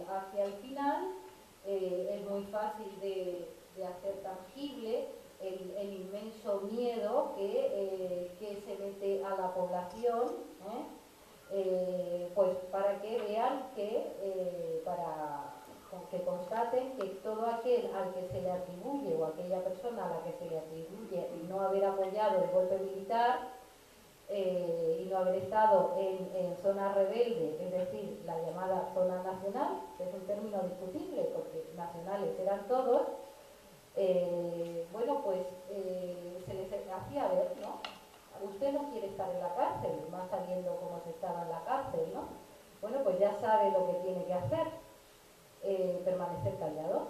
hacia el final, es muy fácil de hacer tangible el inmenso miedo que se mete a la población, pues para que vean que constaten que todo aquel al que se le atribuye o aquella persona a la que se le atribuye no haber apoyado el golpe militar y no haber estado en zona rebelde, es decir, la llamada zona nacional, que es un término discutible porque nacionales eran todos, bueno, pues se les hacía ver, ¿no? Usted no quiere estar en la cárcel, más sabiendo cómo se estaba en la cárcel, ¿no? Bueno, pues ya sabe lo que tiene que hacer, permanecer callado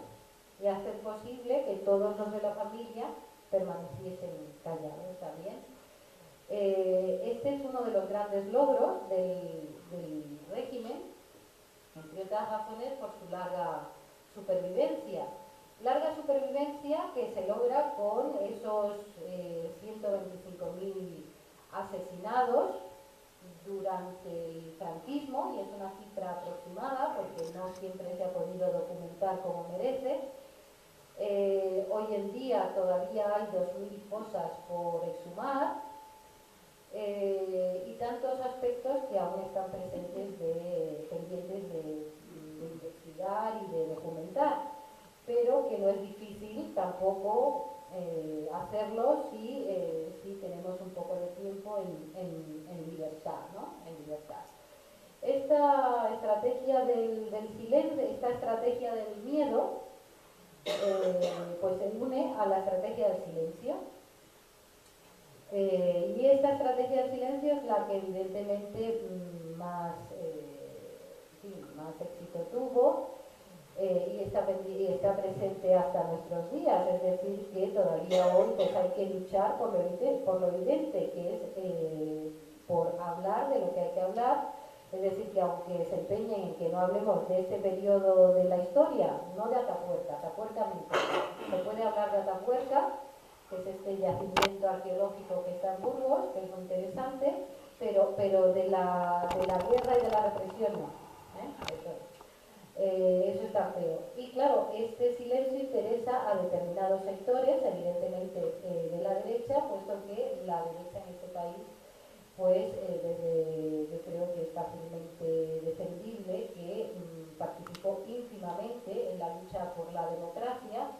y hacer posible que todos los de la familia permaneciesen callados también. Este es uno de los grandes logros del régimen, entre otras razones por su larga supervivencia. Larga supervivencia que se logra con esos 125.000 asesinados durante el franquismo, y es una cifra aproximada porque no siempre se ha podido documentar como merece. Hoy en día todavía hay 2.000 fosas por exhumar, y tantos aspectos que aún están pendientes de investigar y de documentar, pero que no es difícil tampoco hacerlo si tenemos un poco de tiempo en libertad, ¿no? En libertad. Esta estrategia del silencio, esta estrategia del miedo, pues se une a la estrategia del silencio. Y esta estrategia del silencio es la que evidentemente más éxito tuvo, y está presente hasta nuestros días, es decir, que todavía hoy pues hay que luchar por lo evidente, que es por hablar de lo que hay que hablar, es decir, que aunque se empeñen en que no hablemos de este periodo de la historia, no de Atapuerca me importa, se puede hablar de Atapuerca, que es este yacimiento arqueológico que está en Burgos, que es muy interesante, pero de la guerra y de la represión no. Eso está feo. Y claro, este silencio interesa a determinados sectores, evidentemente de la derecha, puesto que la derecha en este país, pues yo creo que es fácilmente defendible que participó ínfimamente en la lucha por la democracia,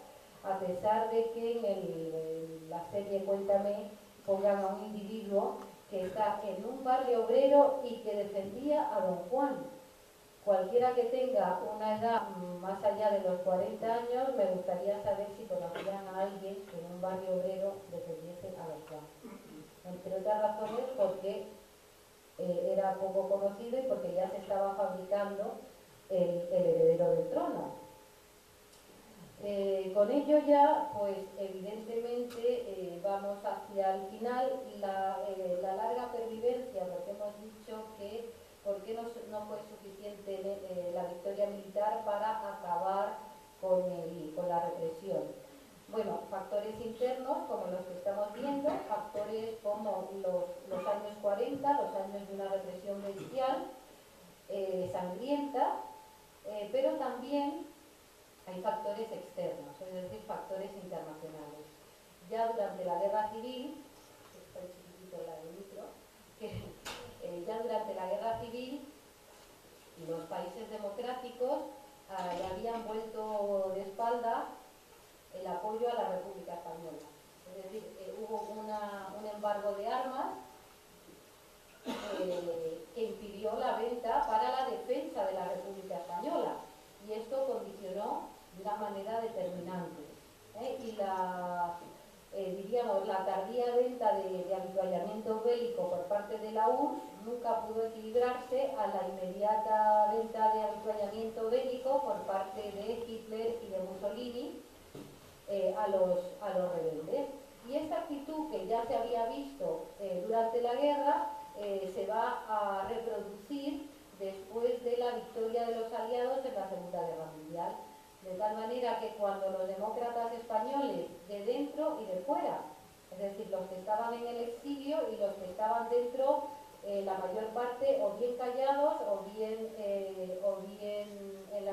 a pesar de que en la serie Cuéntame pongan a un individuo que está en un barrio obrero y que defendía a Don Juan. Cualquiera que tenga una edad más allá de los 40 años, me gustaría saber si conocían a alguien que en un barrio obrero defendiese a Don Juan. Entre otras razones porque era poco conocido y porque ya se estaba fabricando el heredero del trono. Con ello ya, pues evidentemente vamos hacia el final, la larga pervivencia, porque hemos dicho que por qué no fue suficiente la victoria militar para acabar con la represión. Bueno, factores internos como los que estamos viendo, factores como los años 40, los años de una represión bestial, sangrienta, pero también hay factores externos, es decir, factores internacionales. Ya durante la Guerra Civil, está chiquitito el micro, ya durante la Guerra Civil, los países democráticos le habían vuelto de espalda el apoyo a la República Española. Es decir, hubo un embargo de armas que impidió la venta para la defensa de la República Española, y esto condicionó de una manera determinante. Y diríamos, la tardía venta de avituallamiento bélico por parte de la URSS nunca pudo equilibrarse a la inmediata venta de avituallamiento bélico por parte de Hitler y de Mussolini a los rebeldes. Y esta actitud que ya se había visto durante la guerra se va a reproducir después de la victoria de los aliados en la Segunda Guerra Mundial. De tal manera que cuando los demócratas españoles de dentro y de fuera, es decir, los que estaban en el exilio y los que estaban dentro, la mayor parte o bien callados o bien en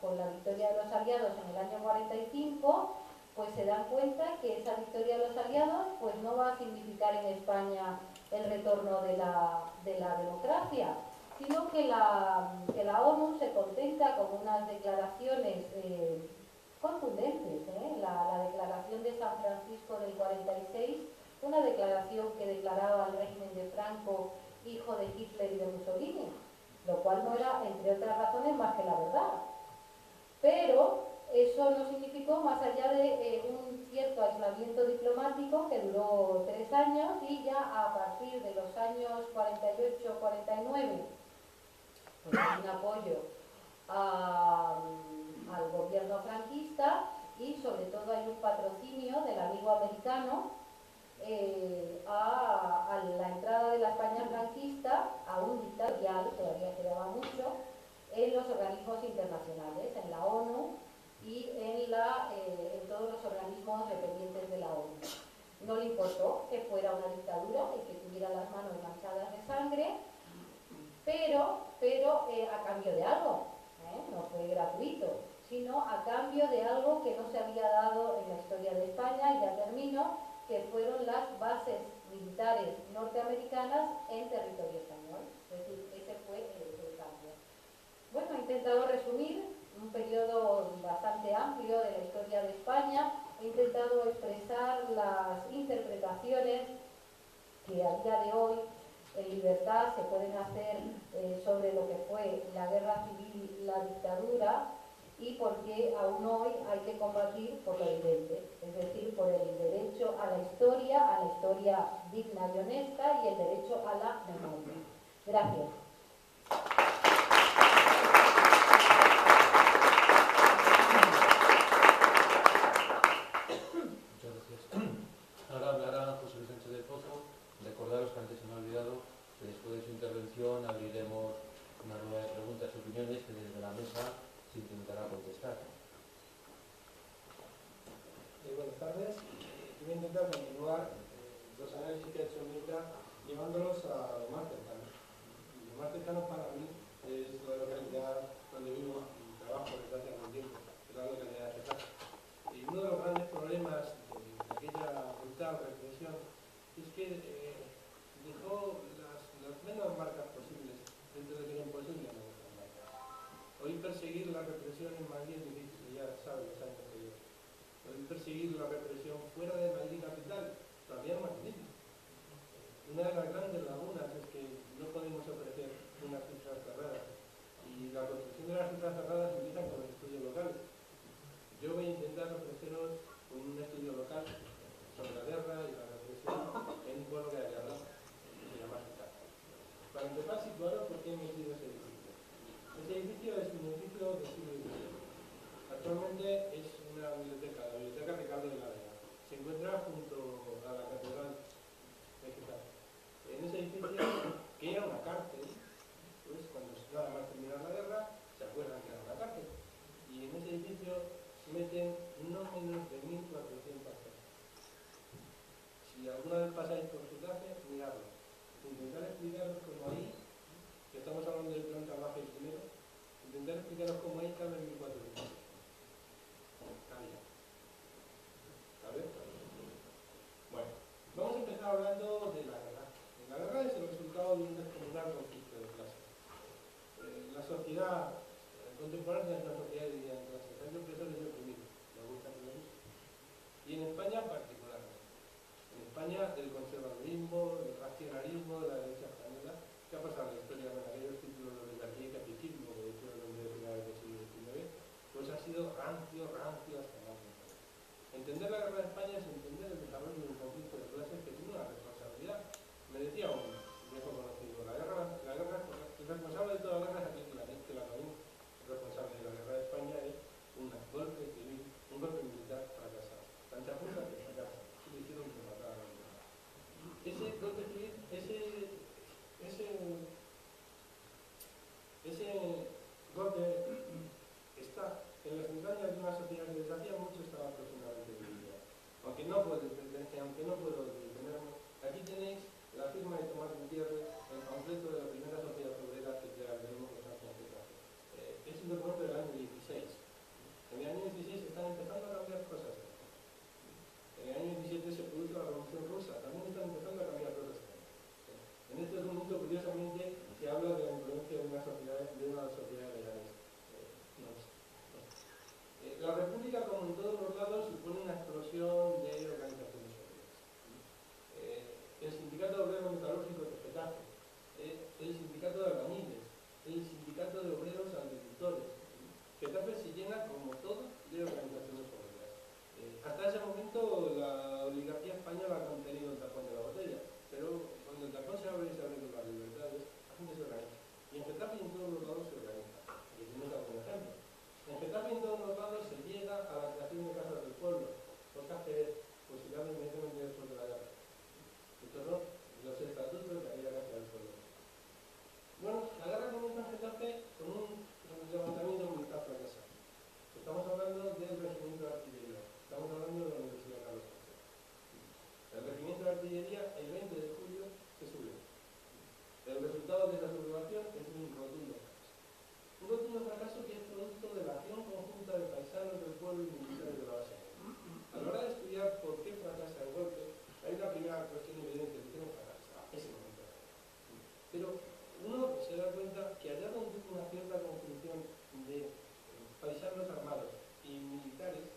con la victoria de los aliados en el año 45, pues se dan cuenta que esa victoria de los aliados pues no va a significar en España el retorno de la democracia, sino que la ONU se contenta con unas declaraciones contundentes. La declaración de San Francisco del 46, una declaración que declaraba al régimen de Franco hijo de Hitler y de Mussolini, lo cual no era, entre otras razones, más que la verdad. Pero eso no significó más allá de un cierto aislamiento diplomático que duró 3 años, y ya a partir de los años 48-49 pues hay un apoyo al gobierno franquista, y sobre todo hay un patrocinio del amigo americano a la entrada de la España franquista a un dictatorial, todavía quedaba mucho, en los organismos internacionales, en la ONU y en todos los organismos dependientes de la ONU. No le importó que fuera una dictadura y que tuviera las manos manchadas de sangre, pero a cambio de algo, no fue gratuito, sino a cambio de algo que no se había dado en la historia de España, y ya termino, que fueron las bases militares norteamericanas en territorio español. Es decir, ese fue el cambio. Bueno, he intentado resumir un periodo bastante amplio de la historia de España, he intentado expresar las interpretaciones que a día de hoy en libertad se pueden hacer sobre lo que fue la guerra civil, la dictadura, y por qué aún hoy hay que combatir por lo evidente, es decir, por el derecho a la historia digna y honesta, y el derecho a la memoria. Gracias. Muchas gracias. Ahora hablará José Luis Sánchez del Pozo. Recordaros que antes se me ha olvidado que después de su intervención abriremos una nueva de preguntas y opiniones que desde la mesa se intentará contestar. Buenas tardes. Voy a intentar continuar los análisis que ha hecho Mirta, llevándolos a lo más cercano. Lo más cercano para mí es la localidad donde vivo y trabajo desde hace algún tiempo, que es la localidad de Getafe. Y uno de los grandes problemas de aquella brutal represión es que dejó las menos marcas posibles dentro de que era imposible no dejar marcas. Hoy perseguir la represión en Madrid es difícil, ya saben los años que yo. Hoy perseguir la represión fuera de Madrid capital todavía es más difícil. Una de las grandes lagunas es que no podemos ofrecer unas cifras cerradas, y la construcción de las cifras cerradas empieza con los estudios locales. Yo voy a intentar ofreceros un estudio local sobre la guerra y la represión en un pueblo que hay al lado, que se llama Getafe. Para empezar, situaros por qué he metido ese edificio. Ese edificio es un edificio del siglo XVII. Actualmente es una biblioteca, la Biblioteca Ricardo de la Vega. Se encuentra junto a la Catedral de Getafe. En ese edificio, que era una cárcel, pues cuando nada más terminar la guerra, se acuerdan que era una cárcel. Y en ese edificio meten no menos de 1.400 personas. Si alguna vez pasáis por Getafe, miradlo. Intentar explicaros cómo ahí, que estamos hablando de planta baja y primero, intentar explicaros cómo ahí caben 1.400. Bueno, vamos a empezar hablando de la guerra. La guerra es el resultado de un descomunal conflicto de clases. La sociedad contemporánea es una sociedad dividida en clases. Hay opresores y oprimidos, me gusta que lo diga. Y en España particularmente. En España el conservadurismo, el racionalismo de la derecha española, ¿qué ha pasado en la historia con aquellos títulos de libertad y catequismo que decía el hombre de finales del siglo XIX? Pues ha sido rancio hasta más. Entender la guerra de España es entender el desarrollo de un conflicto de clases que tiene una responsabilidad. Me decía un viejo conocido, el responsable de toda la guerra es aquel que la acabó, el responsable de la guerra Getafe, el sindicato de albañiles, el sindicato de obreros agricultores. Getafe se llena, como todo, de organizaciones obreras. Hasta ese momento la oligarquía española ha contenido el tapón de la botella, pero cuando el tapón se abre y se abre con las libertades, la gente se organiza. Y en Getafe y en todos los lados se organiza. Y tenemos algún ejemplo. En Getafe y en todos los lados se llega a la creación de casas del pueblo, cosas que pues se llaman inmediatamente después de la guerra. Estos son los estatutos de aquella casa del pueblo. Bueno, la guerra comienza en Getafe con un levantamiento militar fracasado. Estamos hablando del regimiento de artillería, estamos hablando de la Universidad Carlos III. El regimiento de artillería, el 20 de julio, se sube. El resultado de esa sublevación es un rotundo fracaso. Un rotundo fracaso que es producto de la acción conjunta de paisanos del pueblo y militares de la base aérea. A la hora de estudiar por qué fracasa el golpe, hay una primera cuestión evidente: ¿por qué no fracasa? Ese momento. Pero uno se da cuenta que allá donde hubo una cierta conjunción de paisanos armados y militares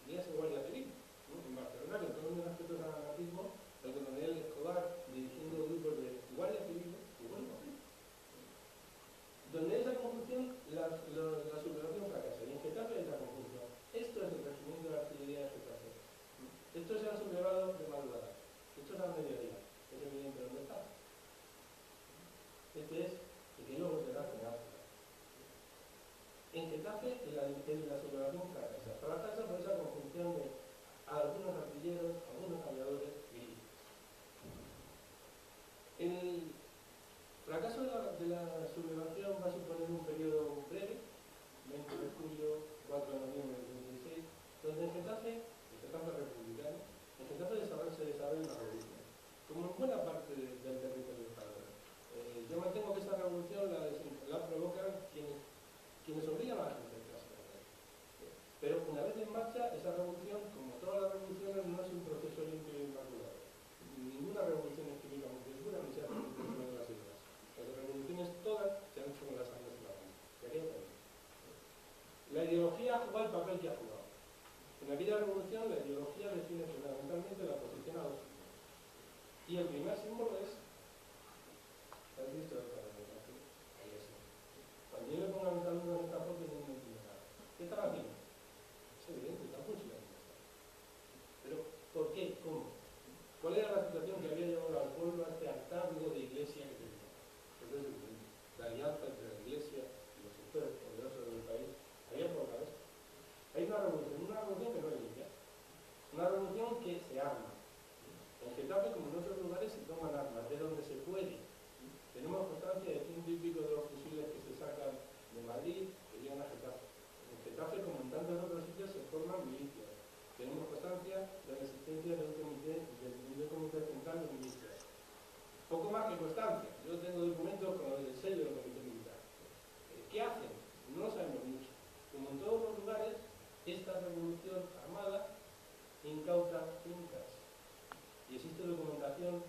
días de Guardia Civil, ¿no? En Barcelona, con todos los aspectos del anarquismo, el coronel Escobar dirigiendo grupos de Guardia Civil y bueno, donde esa conjunción la sublevación fracasa, y en Getafe hay esa conjunción. Esto es el regimiento de artillería de Getafe. Estos se han sublevado de madrugada, estos al mediodía, es evidente dónde está. Este es el que luego será general. En Getafe la sublevación fracasa. Fracasa por esa conjunción de algunos artilleros, algunos aviadores y el fracaso de la sublevación va a suponer un periodo breve, 20 de julio, 4 de noviembre de 2016, donde en Getafe republicano, en Getafe se desarrolla una revolución, como en buena parte del territorio español. Yo mantengo que esta revolución la provocan quienes obligan a la gente a clase. Pero una vez en marcha, esa revolución, como todas las revoluciones, no es un proceso limpio e inmaculado. Ninguna revolución es químicamente pura, ni se hace con las ideas. Las revoluciones todas se han hecho con las armas de la mano. La ideología ha jugado el papel que ha jugado. En aquella revolución, la ideología define fundamentalmente la posición a los símbolos. Y el primer símbolo es el Cristo del Padre. Ahí es. Cuando yo le pongo a mis alumnos esta foto, no me entiendo nada. ¿Qué están haciendo? Es evidente, están funcionando. Pero, ¿por qué? ¿Cómo? ¿Cuál era la situación que había llevado al pueblo a este hartazgo de iglesia que tenía? Pues es evidente. La alianza entre la iglesia y los sectores poderosos del país había provocado esto. Hay una revolución que no es limpia. Una revolución que se arma. En Getafe, como en otros lugares, se toman armas de donde se puede. Tenemos constancia de 100 y pico de los fusiles que se sacan de Madrid, que llegan a Getafe. En Getafe, como en tantos otros sitios, se forman milicias. Tenemos constancia de la existencia de un comité central de milicias. Poco más que constancia. Yo tengo documentos con el sello del comité militar. ¿Qué hacen? No lo sabemos mucho. Como en todos los lugares, esta revolución armada incauta fincas. Y existe documentación